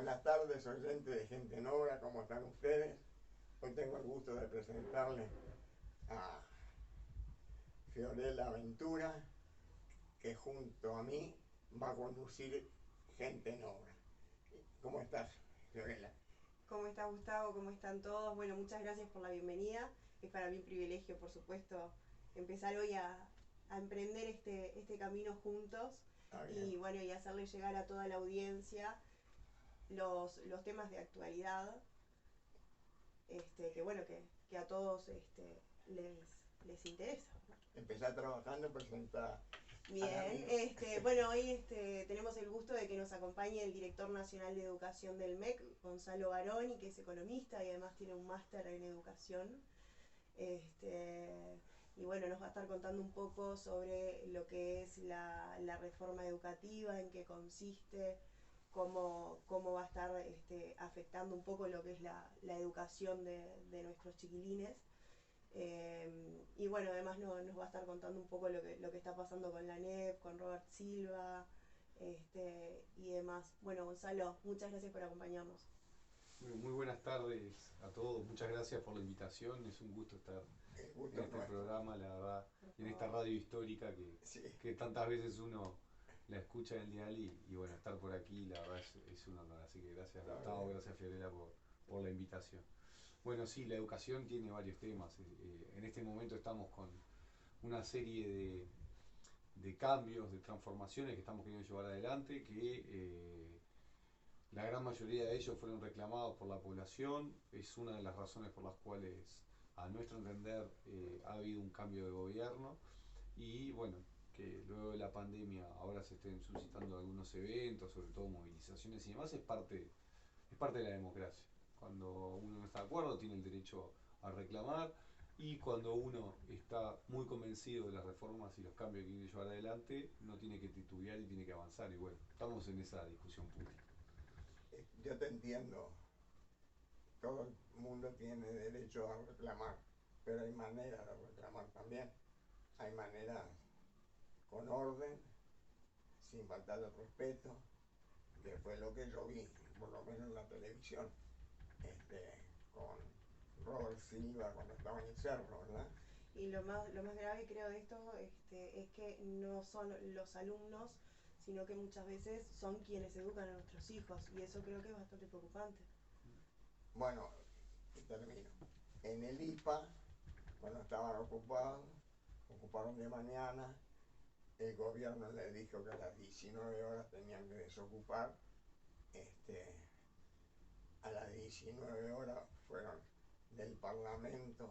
Buenas tardes, oyentes de Gente en Obra, ¿cómo están ustedes? Hoy tengo el gusto de presentarles a Fiorella Ventura, que junto a mí va a conducir Gente en Obra. ¿Cómo estás, Fiorella? ¿Cómo está Gustavo? ¿Cómo están todos? Bueno, muchas gracias por la bienvenida. Es para mí un privilegio, por supuesto, empezar hoy a emprender este camino juntos Está bien. y bueno, y hacerle llegar a toda la audiencia los temas de actualidad, que bueno, que a todos les interesa, ¿no? Empezar trabajando, presentar al Bien, amigo. bueno, hoy tenemos el gusto de que nos acompañe el director nacional de educación del MEC, Gonzalo Baroni, que es economista y además tiene un máster en educación. Y bueno, nos va a estar contando un poco sobre lo que es la reforma educativa, en qué consiste, cómo va a estar afectando un poco lo que es la educación de nuestros chiquilines. Y bueno, además nos va a estar contando un poco lo que está pasando con la NEP, con Robert Silva, y demás. Bueno, Gonzalo, muchas gracias por acompañarnos. Bueno, muy buenas tardes a todos, muchas gracias por la invitación, es un gusto estar El en gusto es este nuestro. programa, la verdad, Por en esta favor. radio histórica Sí, que tantas veces uno la escucha en el dial y bueno, estar por aquí la verdad es un honor, así que gracias está Gustavo, bien. gracias Fiorella por la invitación. Bueno, sí, la educación tiene varios temas, en este momento estamos con una serie de cambios, de transformaciones que estamos queriendo llevar adelante, que la gran mayoría de ellos fueron reclamados por la población, es una de las razones por las cuales, a nuestro entender, ha habido un cambio de gobierno y bueno, que luego de la pandemia ahora se estén suscitando algunos eventos, sobre todo movilizaciones y demás, es parte de la democracia. Cuando uno no está de acuerdo tiene el derecho a reclamar y cuando uno está muy convencido de las reformas y los cambios que quiere llevar adelante, no tiene que titubear y tiene que avanzar y bueno, estamos en esa discusión pública. Yo te entiendo, todo el mundo tiene derecho a reclamar, pero hay maneras de reclamar también. Hay maneras con orden, sin faltar el respeto, que fue lo que yo vi, por lo menos en la televisión, con Robert Silva cuando estaba en el cerro, ¿verdad? Y lo más grave creo de esto es que no son los alumnos, sino que muchas veces son quienes educan a nuestros hijos y eso creo que es bastante preocupante. Bueno, termino. En el IPA, cuando estaban ocupados, ocuparon de mañana, el gobierno les dijo que a las 19 horas tenían que desocupar. este, a las 19 horas fueron del Parlamento,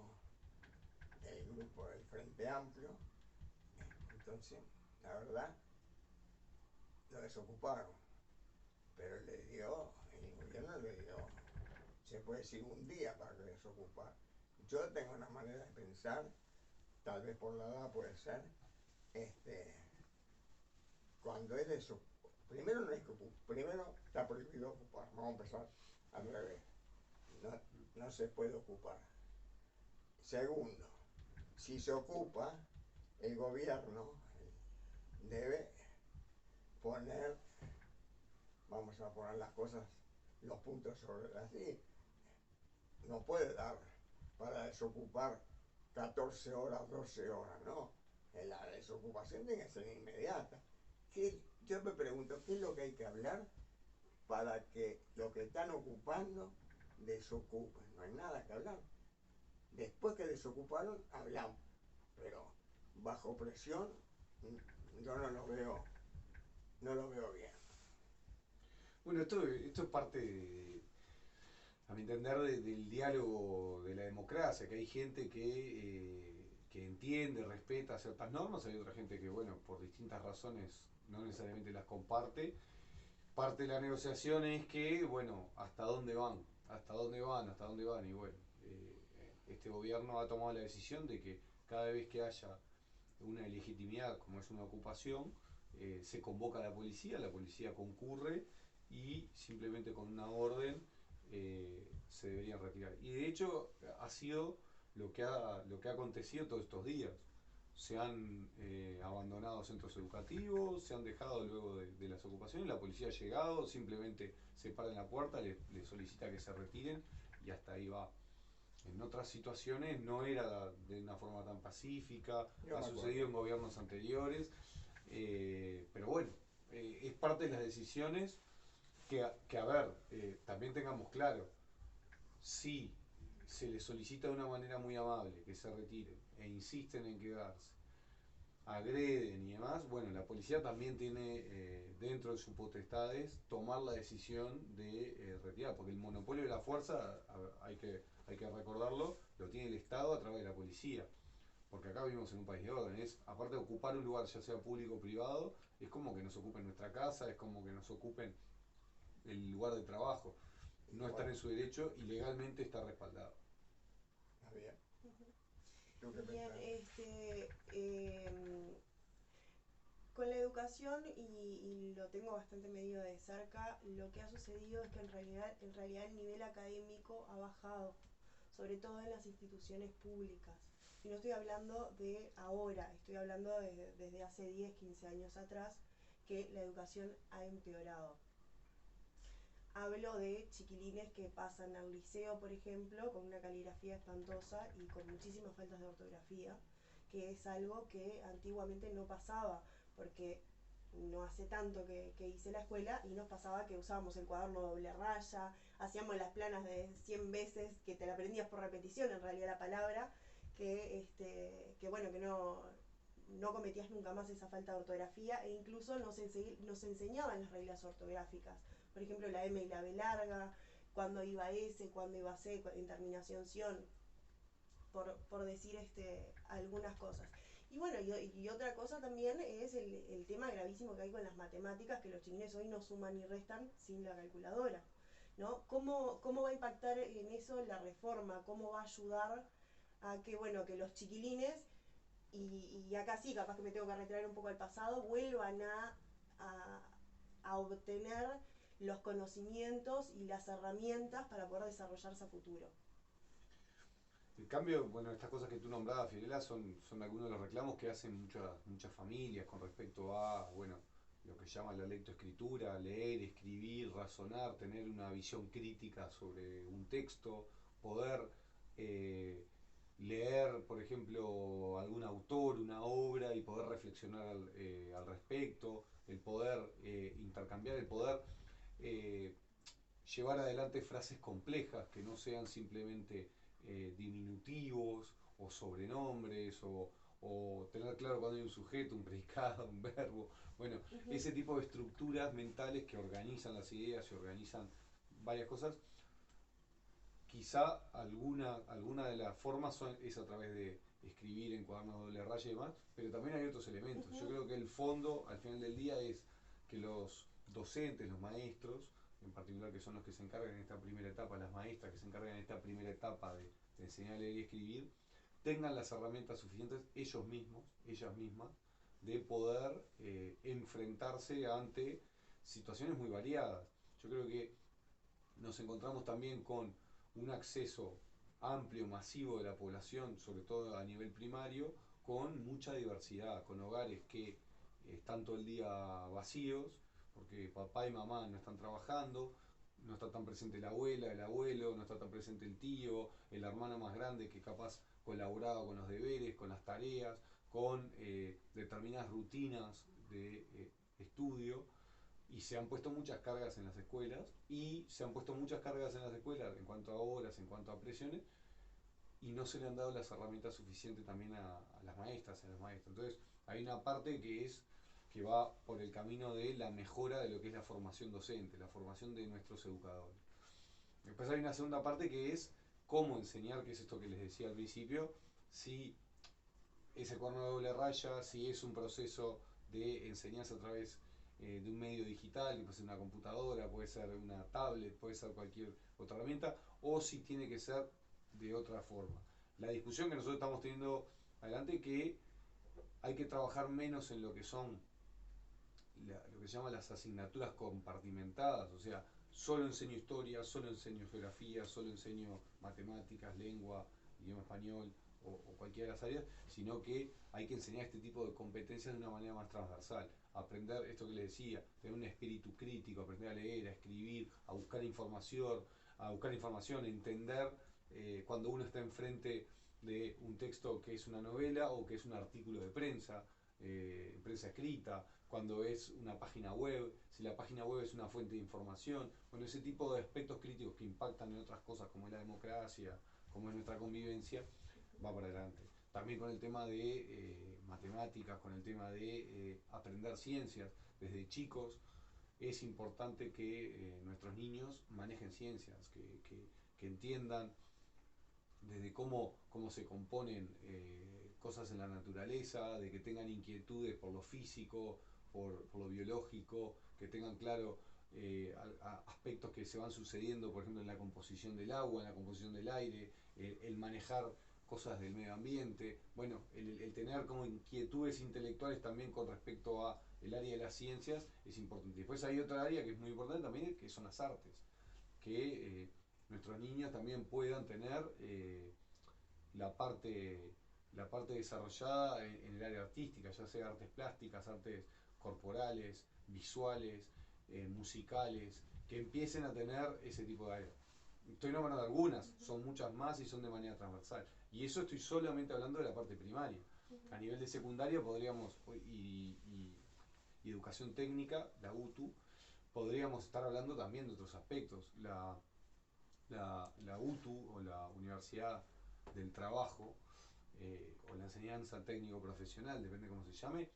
el grupo del Frente Amplio. Entonces, la verdad, lo desocuparon, pero el gobierno le dio, se puede decir, un día para que desocupar. Yo tengo una manera de pensar, tal vez por la edad puede ser, este, cuando es desocupar, primero no es que primero está prohibido ocupar, vamos a empezar al revés, no, no se puede ocupar. Segundo, si se ocupa, el gobierno debe poner, vamos a poner las cosas, los puntos sobre las i. No puede dar para desocupar 14 horas, 12 horas, no. La desocupación tiene que ser inmediata. Yo me pregunto, ¿qué es lo que hay que hablar para que lo que están ocupando desocupen? No hay nada que hablar. Después que desocuparon, hablamos. Pero bajo presión, yo no lo veo bien. Bueno, esto es parte, a mi entender, del diálogo de la democracia, que hay gente que entiende, respeta ciertas normas, hay otra gente que, bueno, por distintas razones no necesariamente las comparte. Parte de la negociación es que, bueno, hasta dónde van, hasta dónde van, hasta dónde van, y bueno, este gobierno ha tomado la decisión de que cada vez que haya una ilegitimidad como es una ocupación, se convoca a la policía concurre y simplemente con una orden se deberían retirar. Y de hecho ha sido lo que ha acontecido todos estos días. se han abandonado centros educativos, se han dejado luego de las ocupaciones, la policía ha llegado, simplemente se para en la puerta, le solicita que se retiren y hasta ahí va. En otras situaciones no era de una forma tan pacífica, Yo ha me sucedido acuerdo. en gobiernos anteriores, pero bueno, es parte de las decisiones que a ver, también tengamos claro, si se les solicita de una manera muy amable que se retiren e insisten en quedarse, agreden y demás, bueno, la policía también tiene dentro de sus potestades tomar la decisión de retirar, porque el monopolio de la fuerza, hay que recordarlo, lo tiene el Estado a través de la policía, porque acá vivimos en un país de orden, es, aparte de ocupar un lugar, ya sea público o privado, es como que nos ocupen nuestra casa, es como que nos ocupen el lugar de trabajo, Y no están bueno, en su derecho y legalmente está respaldado. está bien. Ujú. ¿Tú qué Bien, pensás? con la educación, y lo tengo bastante medido de cerca, lo que ha sucedido es que en realidad el nivel académico ha bajado, sobre todo en las instituciones públicas. Y no estoy hablando de ahora, estoy hablando desde hace 10, 15 años atrás, que la educación ha empeorado. Hablo de chiquilines que pasan al liceo, por ejemplo, con una caligrafía espantosa y con muchísimas faltas de ortografía, que es algo que antiguamente no pasaba, porque no hace tanto que hice la escuela y nos pasaba que usábamos el cuaderno doble raya, hacíamos las planas de 100 veces, que te la aprendías por repetición en realidad la palabra, que bueno, que no cometías nunca más esa falta de ortografía, e incluso nos enseñaban las reglas ortográficas, por ejemplo la M y la B larga, cuándo iba S, cuándo iba C, en terminación sion, por decir algunas cosas. Y bueno, y otra cosa también es el tema gravísimo que hay con las matemáticas, que los chiquines hoy no suman ni restan sin la calculadora, ¿no? ¿Cómo va a impactar en eso la reforma? ¿Cómo va a ayudar a que, bueno, que los chiquilines, y acá sí, capaz que me tengo que retraer un poco al pasado, vuelvan a, a obtener los conocimientos y las herramientas para poder desarrollarse a futuro? El cambio, bueno, estas cosas que tú nombrabas, Fiorella, son algunos de los reclamos que hacen muchas familias con respecto a, bueno, lo que se llama la lectoescritura, leer, escribir, razonar, tener una visión crítica sobre un texto, poder eh, leer, por ejemplo, algún autor, una obra y poder reflexionar al respecto, el poder intercambiar, el poder eh, llevar adelante frases complejas que no sean simplemente diminutivos o sobrenombres o tener claro cuando hay un sujeto, un predicado, un verbo. Bueno, Ujú. ese tipo de estructuras mentales que organizan las ideas y organizan varias cosas, quizá alguna de las formas es a través de escribir en cuadernos doble raya y demás, pero también hay otros elementos. Yo Ujú. creo que el fondo, al final del día, es que los docentes, los maestros, en particular que son los que se encargan en esta primera etapa, las maestras que se encargan en esta primera etapa de enseñar a leer y escribir, tengan las herramientas suficientes ellos mismos, ellas mismas, de poder enfrentarse ante situaciones muy variadas. Yo creo que nos encontramos también con un acceso amplio, masivo de la población, sobre todo a nivel primario, con mucha diversidad, con hogares que están todo el día vacíos, porque papá y mamá no están trabajando, no está tan presente la abuela, el abuelo, no está tan presente el tío, el hermano más grande que capaz colaboraba con los deberes, con las tareas, con determinadas rutinas de estudio, y se han puesto muchas cargas en las escuelas y se han puesto muchas cargas en las escuelas en cuanto a horas, en cuanto a presiones, y no se le han dado las herramientas suficientes también a las maestras, a los maestros. Entonces hay una parte que va por el camino de la mejora de lo que es la formación docente, la formación de nuestros educadores. Después hay una segunda parte que es cómo enseñar, que es esto que les decía al principio, si ese cuaderno de doble raya, si es un proceso de enseñanza a través de un medio digital, que puede ser una computadora, puede ser una tablet, puede ser cualquier otra herramienta, o si tiene que ser de otra forma. La discusión que nosotros estamos teniendo adelante, que hay que trabajar menos en lo que son lo que se llama las asignaturas compartimentadas, o sea, solo enseño historia, solo enseño geografía, solo enseño matemáticas, lengua, idioma español, o cualquiera de las áreas, sino que hay que enseñar este tipo de competencias de una manera más transversal. Aprender esto que le decía, tener un espíritu crítico, aprender a leer, a escribir, a buscar información, entender cuando uno está enfrente de un texto que es una novela o que es un artículo de prensa, prensa escrita, cuando es una página web, si la página web es una fuente de información, bueno, ese tipo de aspectos críticos que impactan en otras cosas como es la democracia, como es nuestra convivencia, va para adelante. También con el tema de matemáticas, con el tema de aprender ciencias desde chicos, es importante que nuestros niños manejen ciencias, que entiendan desde cómo se componen cosas en la naturaleza, de que tengan inquietudes por lo físico, por lo biológico, que tengan claro aspectos que se van sucediendo, por ejemplo, en la composición del agua, en la composición del aire, el manejar cosas del medio ambiente, bueno, el tener como inquietudes intelectuales también con respecto a el área de las ciencias es importante. Después hay otra área que es muy importante también, que son las artes, que nuestros niños también puedan tener la parte, la parte desarrollada en el área artística, ya sea artes plásticas, artes corporales, visuales, musicales, que empiecen a tener ese tipo de áreas. Estoy nombrando algunas, son muchas más y son de manera transversal. Y eso estoy solamente hablando de la parte primaria. A nivel de secundaria podríamos, y educación técnica, la UTU, podríamos estar hablando también de otros aspectos. La UTU o la Universidad del Trabajo o la enseñanza técnico profesional, depende cómo se llame,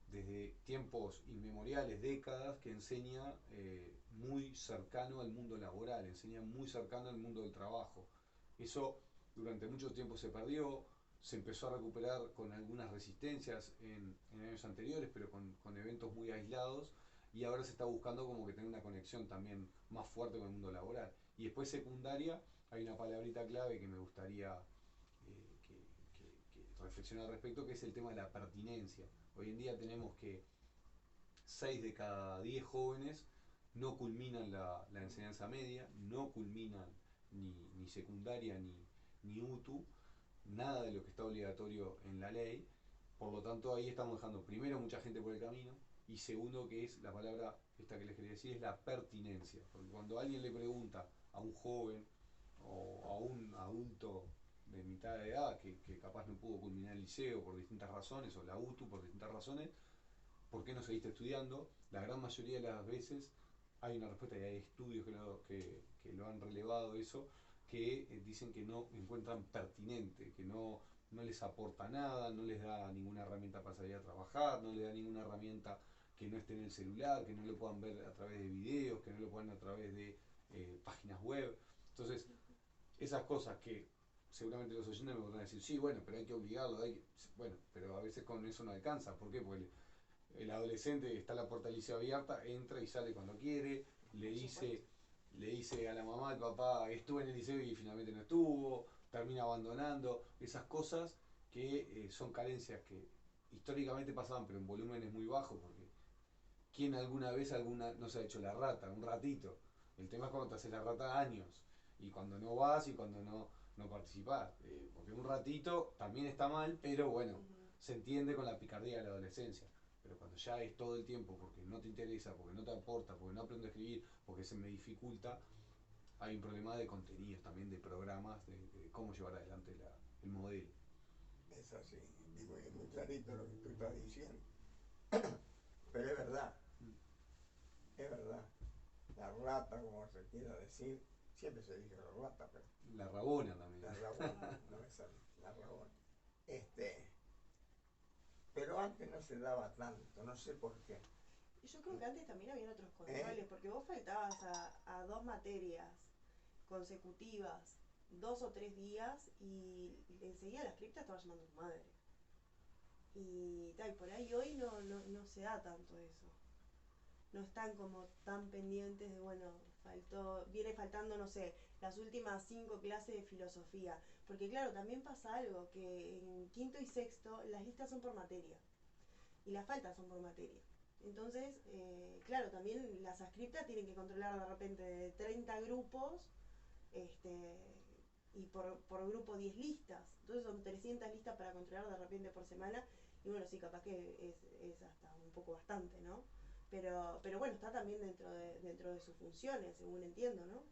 desde tiempos inmemoriales, décadas, que enseña muy cercano al mundo laboral, enseña muy cercano al mundo del trabajo. Eso durante mucho tiempo se perdió, se empezó a recuperar con algunas resistencias en años anteriores, pero con eventos muy aislados, y ahora se está buscando como que tener una conexión también más fuerte con el mundo laboral. Y después secundaria, hay una palabrita clave que me gustaría reflexionar al respecto, que es el tema de la pertinencia. Hoy en día tenemos que 6 de cada 10 jóvenes no culminan la enseñanza media, no culminan ni secundaria ni UTU, nada de lo que está obligatorio en la ley. Por lo tanto, ahí estamos dejando primero mucha gente por el camino y segundo, que es la palabra esta que les quería decir, es la pertinencia. Porque cuando alguien le pregunta a un joven o a un adulto de mitad de edad que capaz no pudo culminar el liceo por distintas razones o la UTU por distintas razones, ¿por qué no seguiste estudiando? La gran mayoría de las veces hay una respuesta y hay estudios que lo han relevado eso, que dicen que no encuentran pertinente, que no les aporta nada, no les da ninguna herramienta para salir a trabajar, no les da ninguna herramienta que no esté en el celular, que no lo puedan ver a través de videos, que no lo puedan a través de páginas web. Entonces, esas cosas que seguramente los oyentes me van a decir, sí, bueno, pero hay que obligarlo, bueno, pero a veces con eso no alcanza. ¿Por qué? Porque el adolescente está la puerta del liceo abierta, entra y sale cuando quiere, le dice a la mamá, al papá, estuve en el liceo y finalmente no estuvo, termina abandonando, esas cosas que son carencias que históricamente pasaban, pero en volúmenes muy bajos, porque ¿quién alguna vez no se ha hecho la rata? Un ratito. El tema es cuando te haces la rata años, y cuando no vas y cuando no participás, porque un ratito también está mal, pero bueno, se entiende con la picardía de la adolescencia. Pero cuando ya es todo el tiempo porque no te interesa, porque no te aporta, porque no aprendo a escribir, porque se me dificulta, hay un problema de contenidos también, de programas, de cómo llevar adelante el modelo. Es así, digo, es muy clarito lo que tú estás diciendo. Pero es verdad. La rata, como se quiera decir, siempre se dice la rata, pero La rabona también. la rabona, no me sale, la rabona. Pero antes no se daba tanto, no sé por qué. Yo creo que antes también había otros controles, porque vos faltabas a 2 materias consecutivas, 2 o 3 días, y enseguida la cripta estaba llamando a tu madre. Y por ahí hoy no se da tanto eso. No están como tan pendientes de, bueno, viene faltando, no sé, las últimas 5 clases de filosofía. Porque claro, también pasa algo, que en quinto y sexto las listas son por materia y las faltas son por materia. Entonces, claro, también las ascriptas tienen que controlar de repente de 30 grupos, y por grupo 10 listas. Entonces son 300 listas para controlar de repente por semana. Y bueno, sí, capaz que es hasta un poco bastante, ¿no? Pero bueno, está también dentro de sus funciones, según entiendo, ¿no?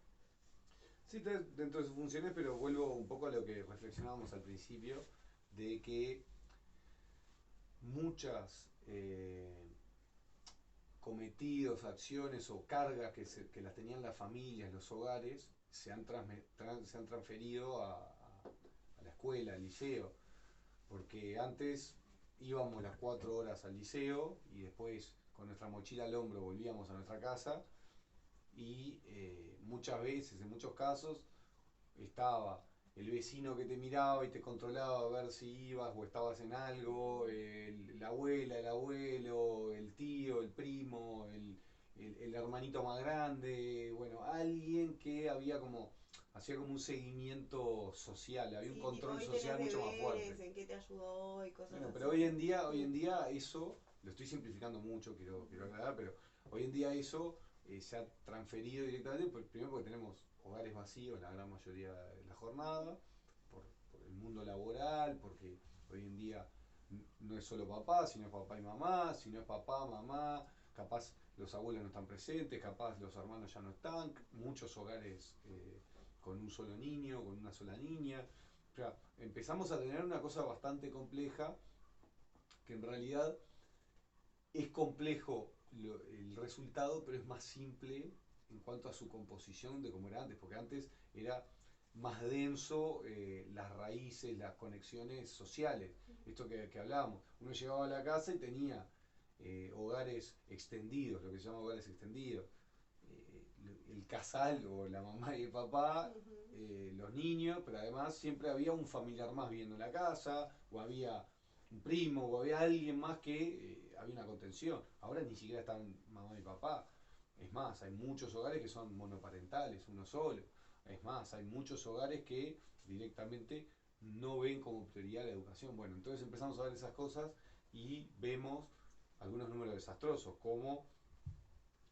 Sí, está dentro de sus funciones, pero vuelvo un poco a lo que reflexionábamos al principio, de que muchas cometidos, acciones o cargas que las tenían las familias, los hogares, se han transferido a la escuela, al liceo, porque antes íbamos las 4 horas al liceo y después con nuestra mochila al hombro volvíamos a nuestra casa y muchas veces, en muchos casos, estaba el vecino que te miraba y te controlaba a ver si ibas o estabas en algo, la abuela, el abuelo, el tío, el primo, el hermanito más grande, bueno, alguien que hacía como un seguimiento social, había un Sí, tipo, control hoy tenés social mucho más deberes, fuerte. en qué te ayudó y cosas Bueno, así. pero hoy en día eso, lo estoy simplificando mucho, quiero aclarar, pero hoy en día eso se ha transferido directamente, primero porque tenemos hogares vacíos la gran mayoría de la jornada, por el mundo laboral, porque hoy en día no es solo papá, sino es papá y mamá, si no es papá, mamá, capaz los abuelos no están presentes, capaz los hermanos ya no están, muchos hogares con un solo niño, con una sola niña. O sea, empezamos a tener una cosa bastante compleja que en realidad es complejo el resultado, pero es más simple en cuanto a su composición de como era antes, porque antes era más denso las raíces, las conexiones sociales. Esto que hablábamos, uno llegaba a la casa y tenía hogares extendidos, lo que se llama hogares extendidos. El casal o la mamá y el papá, Ujú. los niños, pero además siempre había un familiar más viviendo en la casa, o había un primo, o había alguien más que había una contención. Ahora ni siquiera están mamá y papá. Es más, hay muchos hogares que son monoparentales, uno solo. Es más, hay muchos hogares que directamente no ven como prioridad la educación. Bueno, entonces empezamos a ver esas cosas y vemos algunos números desastrosos, como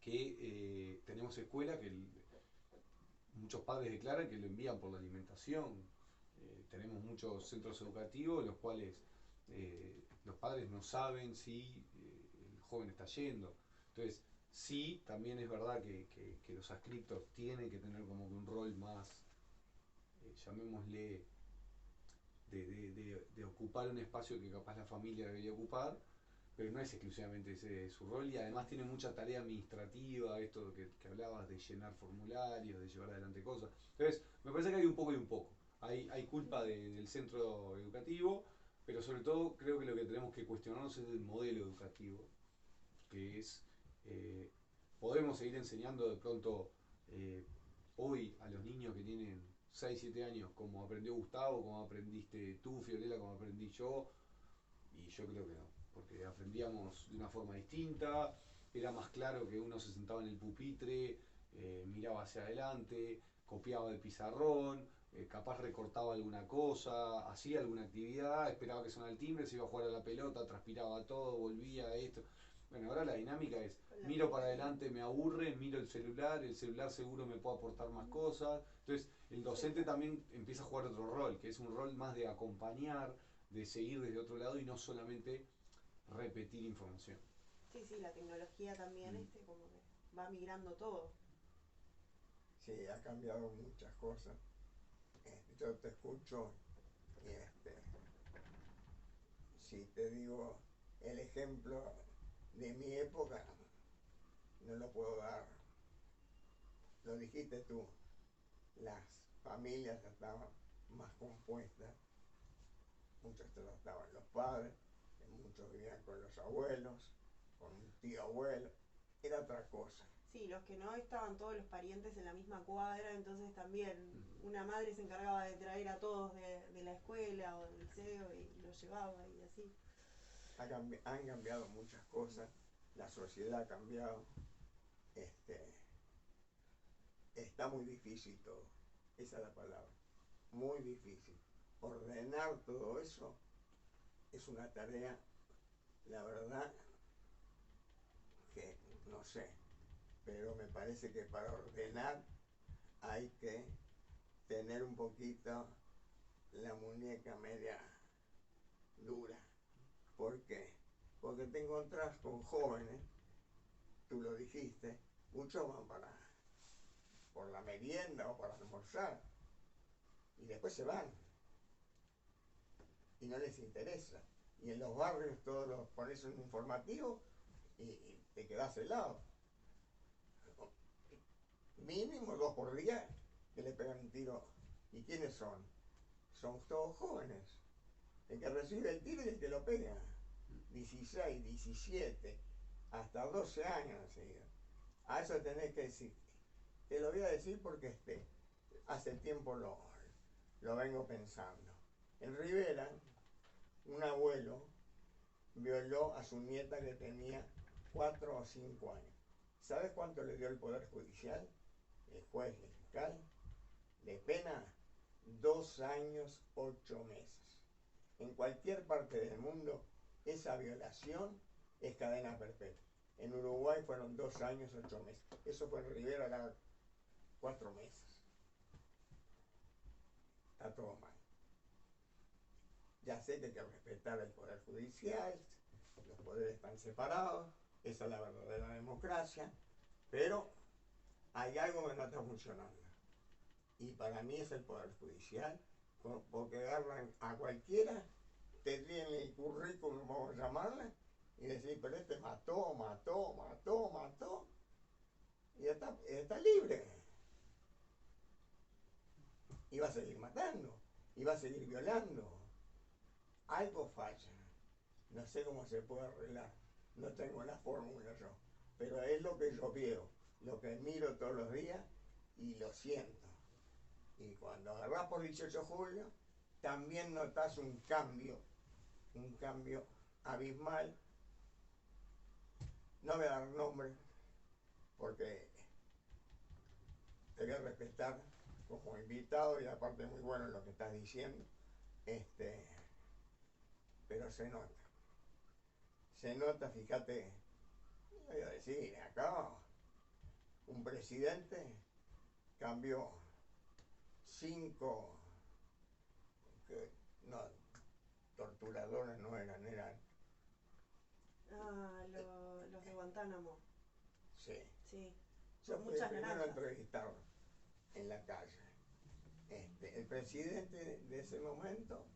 que tenemos escuelas que muchos padres declaran que lo envían por la alimentación. Tenemos muchos centros educativos los cuales los padres no saben si el joven está yendo. Entonces, sí, también es verdad que los adscriptos tienen que tener como que un rol más, llamémosle, de ocupar un espacio que capaz la familia debería ocupar, pero no es exclusivamente ese su rol y además tiene mucha tarea administrativa, esto que hablabas de llenar formularios, de llevar adelante cosas. Entonces, me parece que hay un poco y un poco. Hay culpa del centro educativo, pero sobre todo creo que lo que tenemos que cuestionarnos es el modelo educativo, que es, eh, podemos seguir enseñando de pronto hoy a los niños que tienen 6 7 años como aprendió Gustavo, como aprendiste tú, Fiorella, como aprendí yo, y yo creo que no, porque aprendíamos de una forma distinta, era más claro que uno se sentaba en el pupitre, miraba hacia adelante, copiaba el pizarrón, capaz recortaba alguna cosa, hacía alguna actividad, esperaba que sonara el timbre, se iba a jugar a la pelota, transpiraba todo, volvía a esto. Bueno, ahora la dinámica es, Con la miro para tecnología. adelante, me aburre, miro el celular seguro me puede aportar más cosas. Entonces, el Sí, docente también empieza a jugar otro rol, que es un rol más de acompañar, de seguir desde otro lado y no solamente repetir información. sí, sí, la tecnología también, Mm. como que va migrando todo. Sí, ha cambiado muchas cosas. Yo te escucho y si te digo el ejemplo de mi época, no lo puedo dar. Lo dijiste tú, las familias estaban más compuestas, muchos trataban los padres, muchos vivían con los abuelos, con un tío abuelo, era otra cosa. Sí, los que no estaban todos los parientes en la misma cuadra, entonces también Mm. una madre se encargaba de traer a todos de la escuela o del liceo y los llevaba y así. Han cambiado muchas cosas, la sociedad ha cambiado, este, está muy difícil todo, esa es la palabra, muy difícil. Ordenar todo eso es una tarea, la verdad, que no sé, pero me parece que para ordenar hay que tener un poquito la muñeca media dura. ¿Por qué? Porque te encontrás con jóvenes, tú lo dijiste, muchos van por la merienda o para almorzar, y después se van, y no les interesa. Y en los barrios todos los pones un informativo y te quedás helado. Mínimo 2 por día que le pegan un tiro. ¿Y quiénes son? Son todos jóvenes. El que recibe el tiro y el que lo pega. 16, 17, hasta 12 años enseguida. A eso tenés que decir. Te lo voy a decir porque hace tiempo lo vengo pensando. En Rivera, un abuelo violó a su nieta que tenía 4 o 5 años. ¿Sabes cuánto le dio el Poder Judicial? El juez, el fiscal, de pena 2 años, 8 meses. En cualquier parte del mundo, esa violación es cadena perpetua. En Uruguay fueron 2 años, 8 meses. Eso fue en Rivera, era 4 meses. Está todo mal. Ya sé que hay que respetar el Poder Judicial, los poderes están separados, esa es la verdadera democracia, pero hay algo que no está funcionando. Y para mí es el Poder Judicial, porque agarran a cualquiera, te tienen el currículum, vamos a llamarle, y decir, pero este mató, y está libre. Y va a seguir matando, y va a seguir violando. Algo falla. No sé cómo se puede arreglar. No tengo la fórmula yo. Pero es lo que yo veo, lo que miro todos los días y lo siento. Y cuando agarrás por 18 de julio, también notas un cambio abismal. No voy a dar nombre, porque te voy a respetar como invitado y aparte muy bueno lo que estás diciendo. Pero se nota. Se nota, fíjate, voy a decir, acá un presidente cambió 5, no, torturadores no eran. Los de Guantánamo. Sí. Sí. Yo fui el Muchas primero a naranjas. entrevistarlo en la calle. El presidente de ese momento,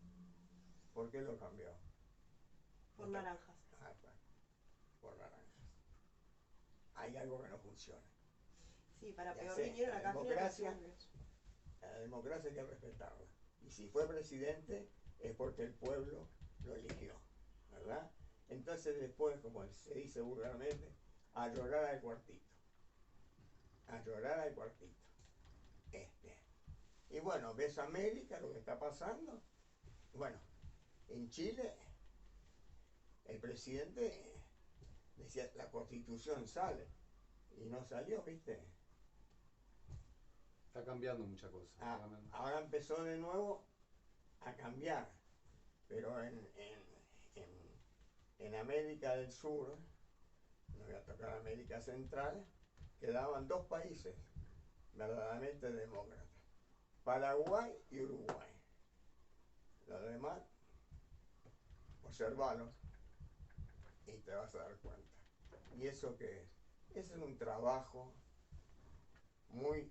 ¿por qué lo cambió? Por naranjas. Por naranjas. Hay algo que no funciona. Sí, para Ya peor sé, vinieron la acá democracia, generaciones. la democracia hay que respetarla. Y si fue presidente es porque el pueblo lo eligió, ¿verdad? Entonces después, como se dice vulgarmente, a llorar al cuartito. A llorar al cuartito. Y bueno, ves América, lo que está pasando. Bueno, en Chile, el presidente decía, la Constitución sale. Y no salió, ¿viste? Está cambiando muchas cosas. Ahora empezó de nuevo a cambiar. Pero en América del Sur, no voy a tocar América Central, quedaban 2 países verdaderamente demócratas. Paraguay y Uruguay. Los demás, observalos y te vas a dar cuenta. ¿Y eso qué es? Ese es un trabajo muy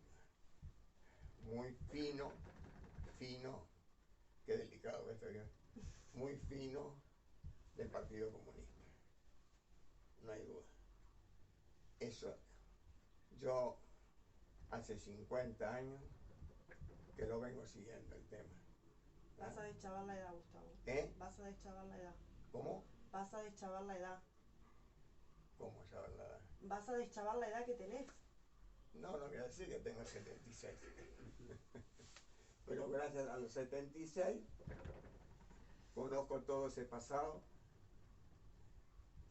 fino, qué delicado que estoy, muy fino del Partido Comunista. No hay duda. Eso, yo hace 50 años que lo vengo siguiendo el tema. Vas a deschavar la edad, Gustavo. Vas a deschavar la edad. ¿Cómo? Vas a deschavar la edad. ¿Cómo ya verdad? Vas a deschavar la edad que tenés. No voy a decir que tengo 76. Pero gracias a los 76 conozco todo ese pasado,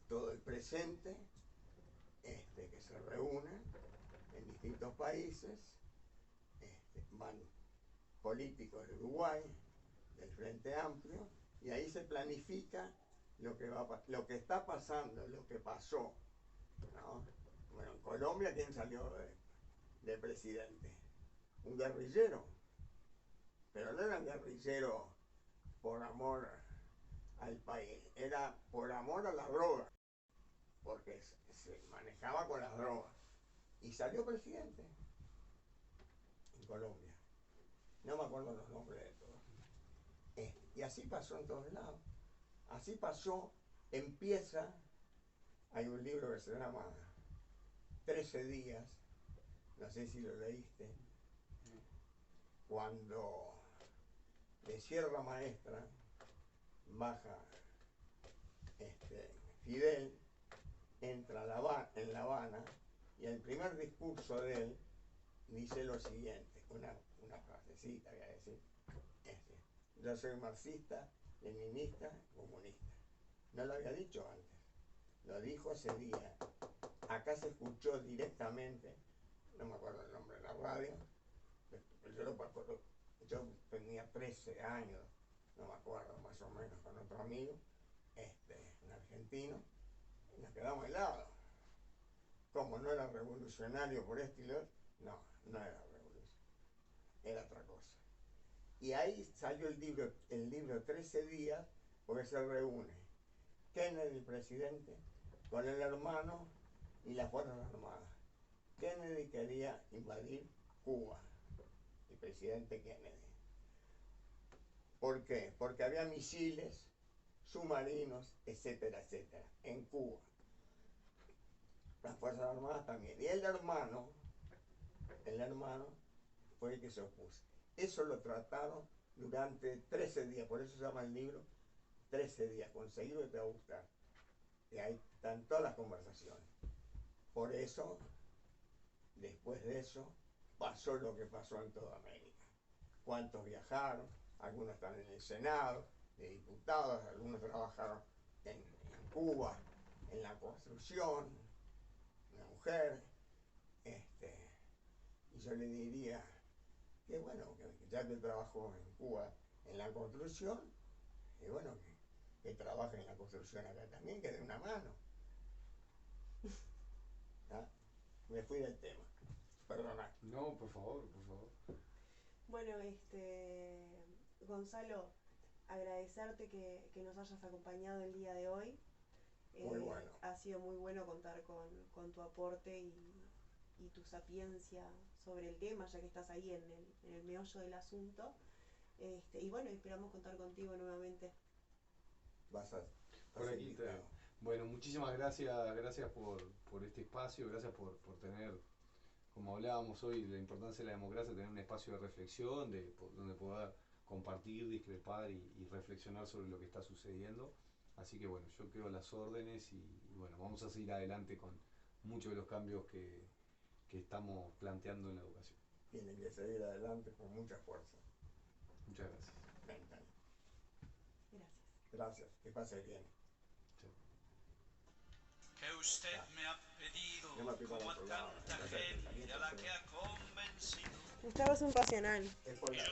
todo el presente, que se reúnen en distintos países, van políticos de Uruguay, del Frente Amplio, y ahí se planifica lo que está pasando, lo que pasó, ¿no? Bueno, en Colombia, ¿quién salió de presidente? Un guerrillero, pero no eran guerrilleros por amor al país, era por amor a la droga, porque se manejaba con las drogas. Y salió presidente en Colombia. No me acuerdo los nombres de todos. Y así pasó en todos lados. Así pasó, empieza, hay un libro que se llama 13 días, no sé si lo leíste, cuando de Sierra Maestra baja Fidel, entra en La Habana, y el primer discurso de él dice lo siguiente, una frasecita que decir, yo soy marxista, leninista, comunista. No lo había dicho antes, lo dijo ese día. Acá se escuchó directamente, no me acuerdo el nombre de la radio, pero yo tenía 13 años, no me acuerdo, más o menos, con otro amigo, un argentino, y nos quedamos helados. Como no era revolucionario por estilo, no era revolución, era otra cosa. Y ahí salió el libro 13 días, porque se reúne Kennedy, presidente, con el hermano y las Fuerzas Armadas. Kennedy quería invadir Cuba, el presidente Kennedy. ¿Por qué? Porque había misiles, submarinos, etcétera, etcétera, en Cuba. Las Fuerzas Armadas también. Y el hermano fue el que se opuso. Eso lo trataron durante 13 días, por eso se llama el libro 13 días, conseguirlo que te va a gustar. Y ahí están todas las conversaciones. Por eso, después de eso, pasó lo que pasó en toda América. ¿Cuántos viajaron? Algunos están en el Senado, de diputados, algunos trabajaron en Cuba, en la construcción, una mujer, y yo le diría que bueno, que ya que trabajó en Cuba en la construcción, y bueno, que trabaje en la construcción acá también, que dé una mano. ¿Ah? Me fui del tema, perdona. No, por favor, por favor. Bueno, Gonzalo, agradecerte que nos hayas acompañado el día de hoy. Muy bueno. Ha sido muy bueno contar con tu aporte y tu sapiencia sobre el tema, ya que estás ahí en el meollo del asunto. Y bueno, esperamos contar contigo nuevamente. Vas a Por aquí está. Bueno, muchísimas gracias por este espacio, gracias por tener, como hablábamos hoy, la importancia de la democracia, tener un espacio de reflexión, donde poder compartir, discrepar y reflexionar sobre lo que está sucediendo. Así que bueno, yo quedo a las órdenes y bueno, vamos a seguir adelante con muchos de los cambios que estamos planteando en la educación. Tienen que seguir adelante con mucha fuerza. Muchas gracias. Mental. Gracias. Gracias, que pase bien. Que usted me ha pedido, Yo me pico como a por otro lado, tanta gente a la que ha convencido. Gustavo es un pasional. Es por la